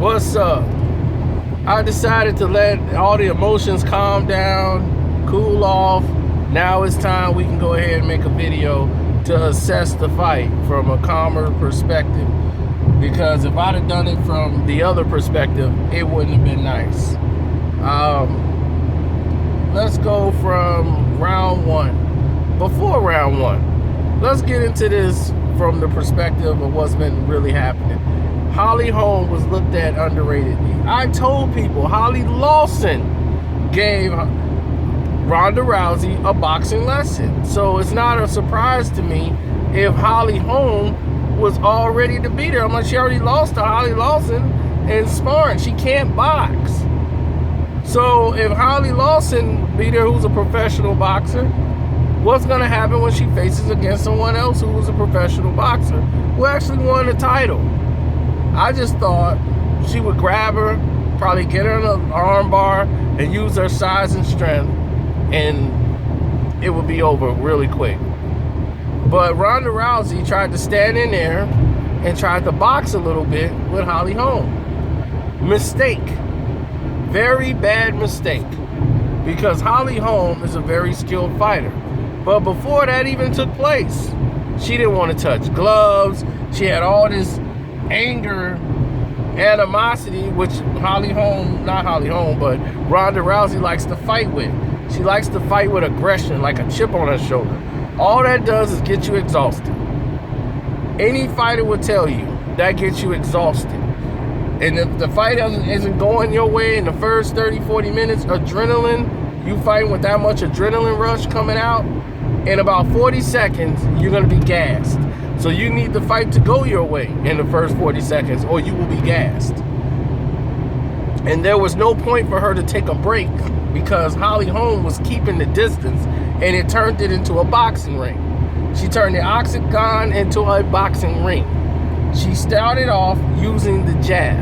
What's up? I decided to let all the emotions calm down, cool off. Now it's time we can go ahead and make a video to assess the fight from a calmer perspective. Because if I'd have done it from the other perspective, it wouldn't have been nice. Let's go from round one. Before round one, let's get into this from the perspective of what's been really happening. Holly Holm was looked at underratedly. I told people Holly Lawson gave Ronda Rousey a boxing lesson. So it's not a surprise to me if Holly Holm was all ready to beat her. I'm like, she already lost to Holly Lawson in sparring. She can't box. So if Holly Lawson beat her, who's a professional boxer, what's going to happen when she faces against someone else who was a professional boxer who actually won the title? I just thought she would grab her, probably get her in an arm bar, and use her size and strength, and it would be over really quick. But Ronda Rousey tried to stand in there and tried to box a little bit with Holly Holm. Mistake. Very bad mistake. Because Holly Holm is a very skilled fighter. But before that even took place, she didn't want to touch gloves. She had all this anger, animosity, which Ronda Rousey likes to fight with. She likes to fight with aggression, like a chip on her shoulder. All that does is get you exhausted. Any fighter would tell you that gets you exhausted. And if the fight isn't going your way in the first 30, 40 minutes, adrenaline, you fighting with that much adrenaline rush coming out, in about 40 seconds, you're going to be gassed. So you need the fight to go your way in the first 40 seconds or you will be gassed. And there was no point for her to take a break because Holly Holm was keeping the distance and it turned it into a boxing ring. She turned the octagon into a boxing ring. She started off using the jab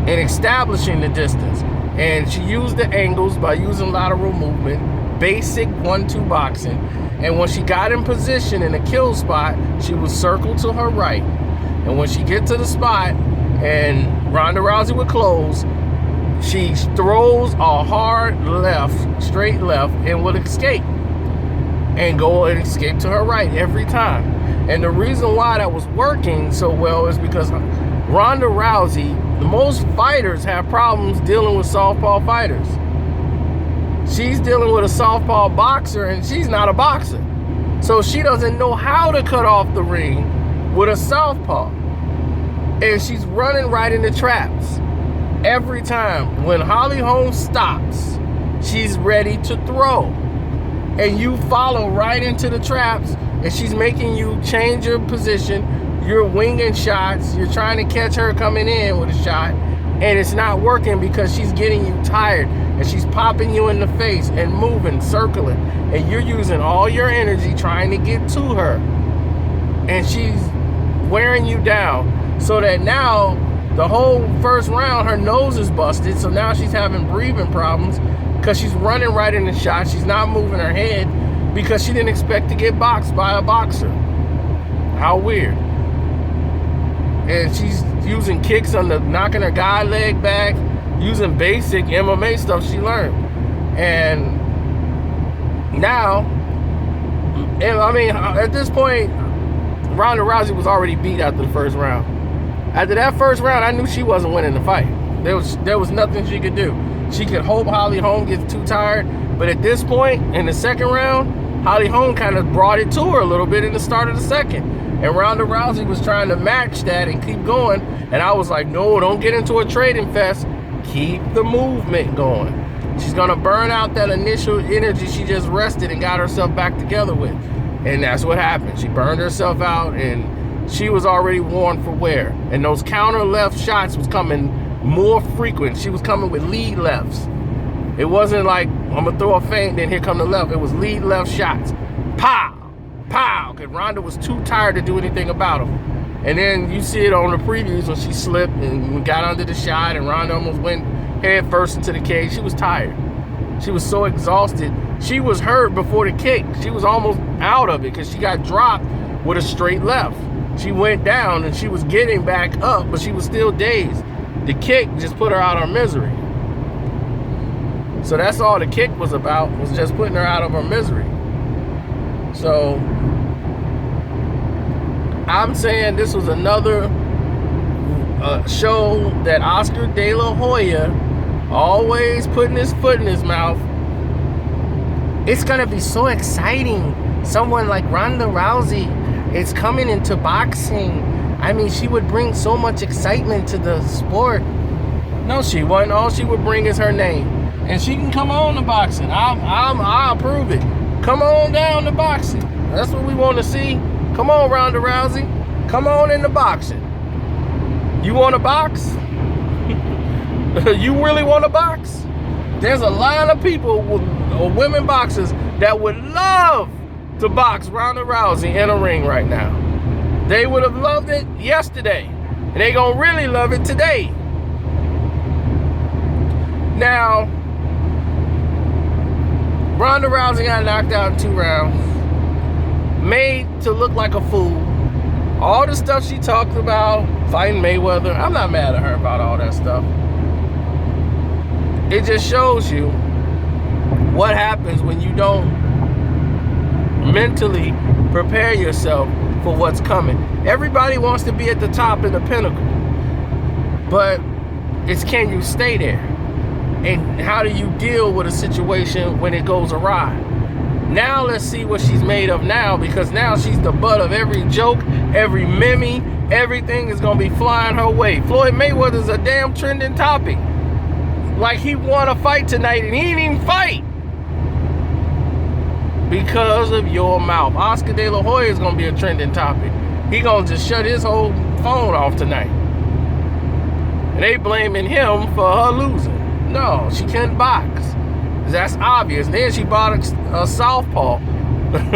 and establishing the distance. And she used the angles by using lateral movement, basic 1-2 boxing. And when she got in position in a kill spot, she would circle to her right. And when she get to the spot and Ronda Rousey would close, she throws a hard left, straight left, and would escape. And go and escape to her right every time. And the reason why that was working so well is because Ronda Rousey, most fighters have problems dealing with southpaw fighters. She's dealing with a southpaw boxer and she's not a boxer. So she doesn't know how to cut off the ring with a southpaw. And she's running right into traps. Every time when Holly Holm stops, she's ready to throw. And you follow right into the traps and she's making you change your position. You're winging shots. You're trying to catch her coming in with a shot. And it's not working because she's getting you tired. And she's popping you in the face and moving, circling. And you're using all your energy trying to get to her. And she's wearing you down. So that now, the whole first round, her nose is busted. So now she's having breathing problems because she's running right in the shot. She's not moving her head because she didn't expect to get boxed by a boxer. How weird. And she's using kicks on the, knocking her guy leg back, using basic MMA stuff she learned. And now, and I mean, at this point, Ronda Rousey was already beat after the first round. After that first round, I knew she wasn't winning the fight. There was nothing she could do. She could hope Holly Holm gets too tired, but at this point, in the second round, Holly Holm kind of brought it to her a little bit in the start of the second. And Ronda Rousey was trying to match that and keep going. And I was like, no, don't get into a trading fest. Keep the movement going. She's going to burn out that initial energy she just rested and got herself back together with. And that's what happened. She burned herself out and she was already worn for wear. And those counter left shots was coming more frequent. She was coming with lead lefts. It wasn't like, I'm going to throw a feint, then here come the left. It was lead left shots. Pow! Pow! Because Ronda was too tired to do anything about them. And then you see it on the previews when she slipped and got under the shot and Ronda almost went head first into the cage. She was tired. She was so exhausted. She was hurt before the kick. She was almost out of it because she got dropped with a straight left. She went down and she was getting back up, but she was still dazed. The kick just put her out of her misery. So that's all the kick was about, was just putting her out of her misery. So I'm saying this was another show that Oscar De La Hoya, always putting his foot in his mouth. It's gonna be so exciting. Someone like Ronda Rousey is coming into boxing. I mean, she would bring so much excitement to the sport. No, she wouldn't. All she would bring is her name, and she can come on to boxing. I'll approve it. Come on down to boxing. That's what we want to see. Come on, Ronda Rousey. Come on into boxing. You want to box? You really want to box? There's a lot of people, women boxers, that would love to box Ronda Rousey in a ring right now. They would have loved it yesterday, and they gonna really love it today. Now, Ronda Rousey got knocked out in 2 rounds, made to look like a fool. All the stuff she talked about, fighting Mayweather, I'm not mad at her about all that stuff. It just shows you what happens when you don't mentally prepare yourself for what's coming. Everybody wants to be at the top in the pinnacle, but it's, can you stay there? And how do you deal with a situation when it goes awry? Now let's see what she's made of now, because now she's the butt of every joke, every meme, everything is gonna be flying her way. Floyd Mayweather's a damn trending topic. Like, he won a fight tonight and he didn't even fight because of your mouth. Oscar De La Hoya is gonna be a trending topic. He gonna just shut his whole phone off tonight. And they blaming him for her losing. No, she couldn't box. That's obvious. Then she bought a southpaw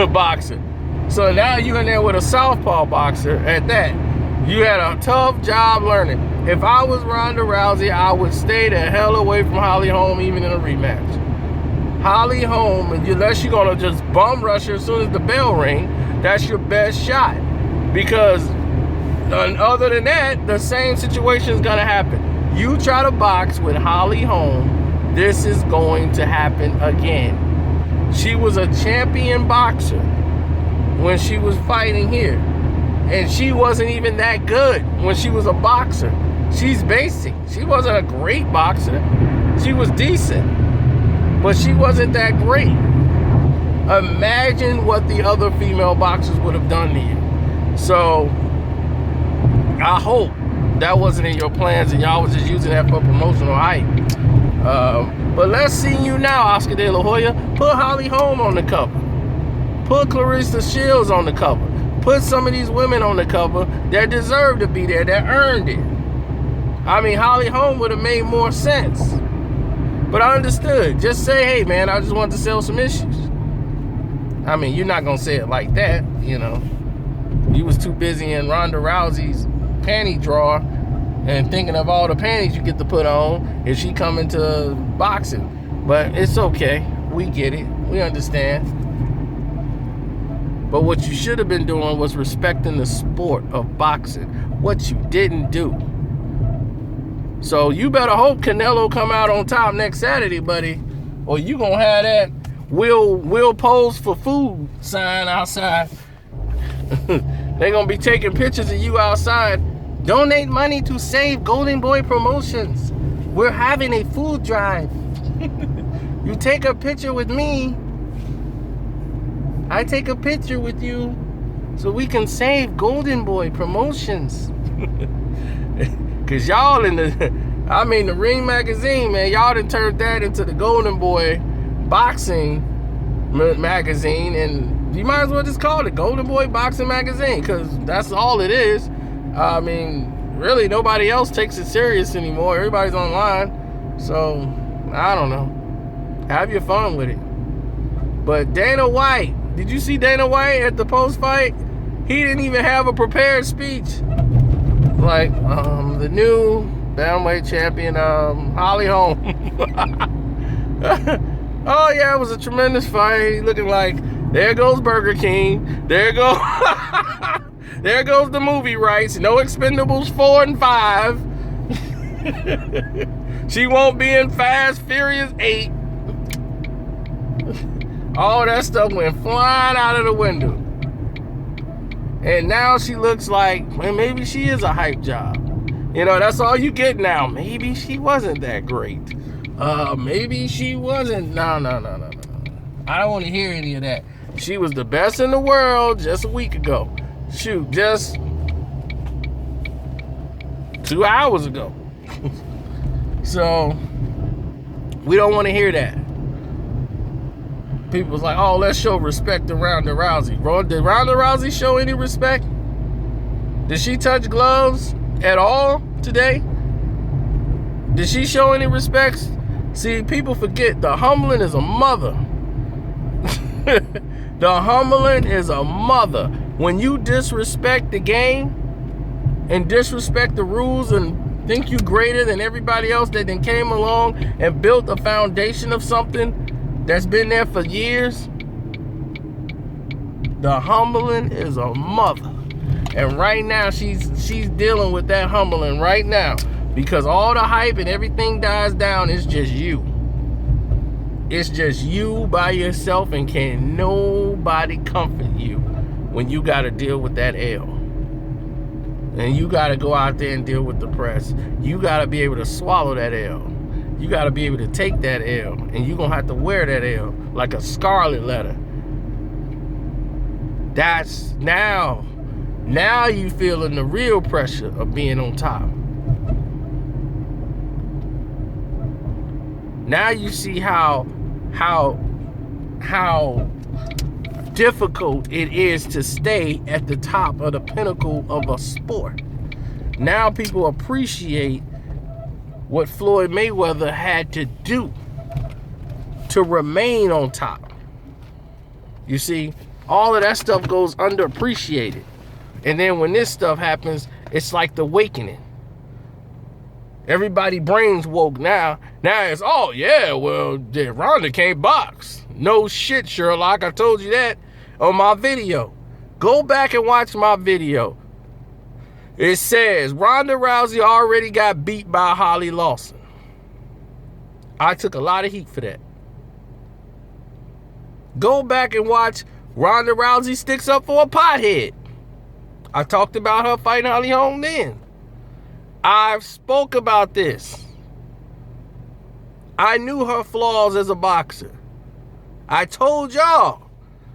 boxer. So now you in there with a southpaw boxer at that. You had a tough job learning. If I was Ronda Rousey, I would stay the hell away from Holly Holm even in a rematch. Holly Holm, unless you're gonna just bum rush her as soon as the bell ring, that's your best shot. Because other than that, the same situation is gonna happen. You try to box with Holly Holm, this is going to happen again. She was a champion boxer when she was fighting here. And she wasn't even that good when she was a boxer. She's basic. She wasn't a great boxer. She was decent, but she wasn't that great. Imagine what the other female boxers would have done to you. So I hope that wasn't in your plans and y'all was just using that for promotional hype. But let's see you now, Oscar De La Hoya. Put Holly Holm on the cover. Put Clarissa Shields on the cover. Put some of these women on the cover that deserve to be there, that earned it. I mean, Holly Holm would have made more sense. But I understood. Just say, hey, man, I just wanted to sell some issues. I mean, you're not going to say it like that, you know. You was too busy in Ronda Rousey's panty drawer and thinking of all the panties you get to put on if she come into boxing. But it's okay. We get it. We understand. But what you should have been doing was respecting the sport of boxing. What you didn't do. So you better hope Canelo come out on top next Saturday, buddy. Or you gonna have that will pose for food sign outside. They gonna be taking pictures of you outside. Donate money to save Golden Boy Promotions. We're having a food drive. You take a picture with me, I take a picture with you so we can save Golden Boy Promotions. Cause y'all in the Ring Magazine, man, y'all done turned that into the Golden Boy Boxing Magazine, and you might as well just call it Golden Boy Boxing Magazine, cause that's all it is. I mean, really nobody else takes it serious anymore. Everybody's online. So, I don't know. Have your fun with it. But Dana White, did you see Dana White at the post-fight? He didn't even have a prepared speech. Like, the new bantamweight champion, Holly Holm. Oh yeah, it was a tremendous fight. He looking like There goes Burger King. There goes there goes the movie rights. No Expendables 4 and 5. She won't be in Fast Furious 8. All that stuff went flying out of the window. And now she looks like, well, maybe she is a hype job. You know, that's all you get now. Maybe she wasn't that great. Maybe she wasn't. No. I don't want to hear any of that. She was the best in the world just a week ago. Shoot, just 2 hours ago. So, we don't want to hear that. People was like, oh, let's show respect to Ronda Rousey. Did Ronda Rousey show any respect? Did she touch gloves at all today? Did she show any respect? See, people forget the humbling is a mother. The humbling is a mother. When you disrespect the game and disrespect the rules and think you greater than everybody else that then came along and built a foundation of something that's been there for years, the humbling is a mother. And right now she's dealing with that humbling right now, because all the hype and everything dies down. It's just you. It's just you by yourself, and can nobody comfort you when you got to deal with that L. And you got to go out there and deal with the press. You got to be able to swallow that L. You got to be able to take that L, and you're going to have to wear that L like a scarlet letter. That's now you feeling the real pressure of being on top. Now you see how difficult it is to stay at the top of the pinnacle of a sport. Now people appreciate what Floyd Mayweather had to do to remain on top. You see, all of that stuff goes underappreciated. And then when this stuff happens, it's like the awakening. Everybody brains woke now. Now it's, oh yeah, well, Ronda can't box. No shit, Sherlock. I told you that on my video. Go back and watch my video. It says Ronda Rousey already got beat by Holly Lawson. I took a lot of heat for that. Go back and watch Ronda Rousey sticks up for a pothead. I talked about her fighting Holly Holm then. I've spoke about this. I knew her flaws as a boxer. I told y'all.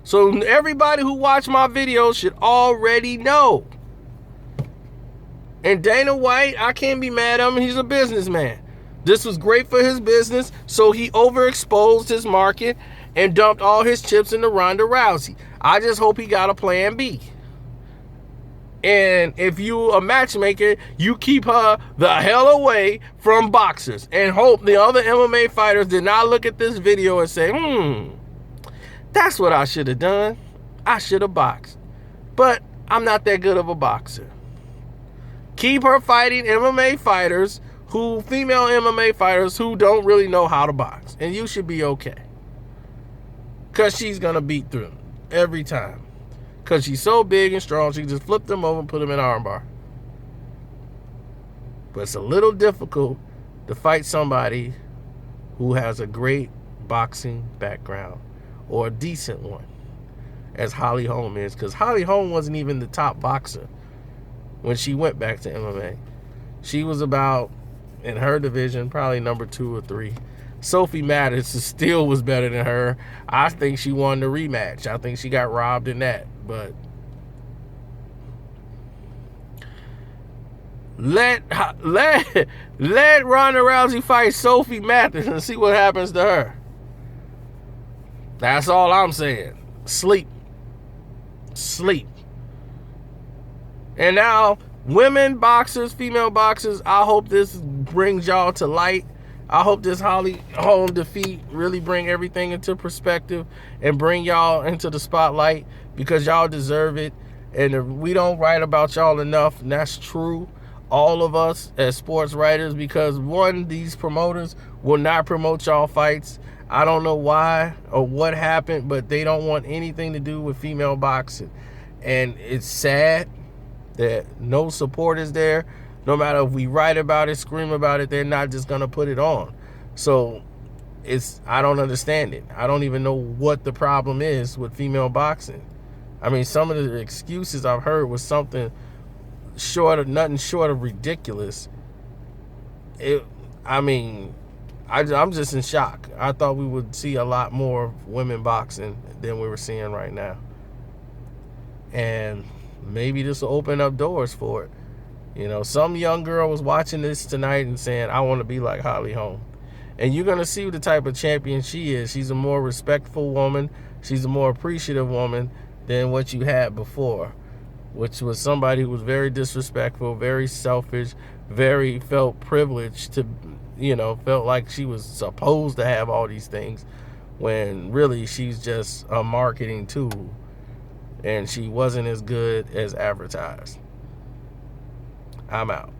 So everybody who watched my videos should already know. And Dana White, I can't be mad at him. He's a businessman. This was great for his business, so he overexposed his market and dumped all his chips into Ronda Rousey. I just hope he got a plan B. And if you a matchmaker, you keep her the hell away from boxers, and hope the other MMA fighters did not look at this video and say, that's what I should have done. I should have boxed. But I'm not that good of a boxer. Keep her fighting MMA fighters, female MMA fighters who don't really know how to box. And you should be okay. Because she's going to beat through them every time. Because she's so big and strong, she can just flip them over and put them in armbar. But it's a little difficult to fight somebody who has a great boxing background, or a decent one, as Holly Holm is. Because Holly Holm wasn't even the top boxer when she went back to MMA. She was about, in her division, probably number 2 or 3. Sophie Matters still was better than her. I think she won the rematch. I think she got robbed in that. But let Ronda Rousey fight Sophie Matters and see what happens to her. That's all I'm saying. Sleep. And now, women boxers, female boxers, I hope this brings y'all to light. I hope this Holly Holm defeat really bring everything into perspective and bring y'all into the spotlight, because y'all deserve it. And we don't write about y'all enough, and that's true. all of us as sports writers, because one, these promoters will not promote y'all fights. I don't know why or what happened, but they don't want anything to do with female boxing. And it's sad that no support is there. No matter if we write about it, scream about it, they're not just going to put it on. So I don't understand it. I don't even know what the problem is with female boxing. I mean, some of the excuses I've heard was something nothing short of ridiculous. I'm just in shock. I thought we would see a lot more women boxing than we were seeing right now. And maybe this will open up doors for it. You know, some young girl was watching this tonight and saying, I want to be like Holly Holm. And you're going to see the type of champion she is. She's a more respectful woman. She's a more appreciative woman than what you had before, which was somebody who was very disrespectful, very selfish, very felt privileged to, felt like she was supposed to have all these things when really she's just a marketing tool and she wasn't as good as advertised. I'm out.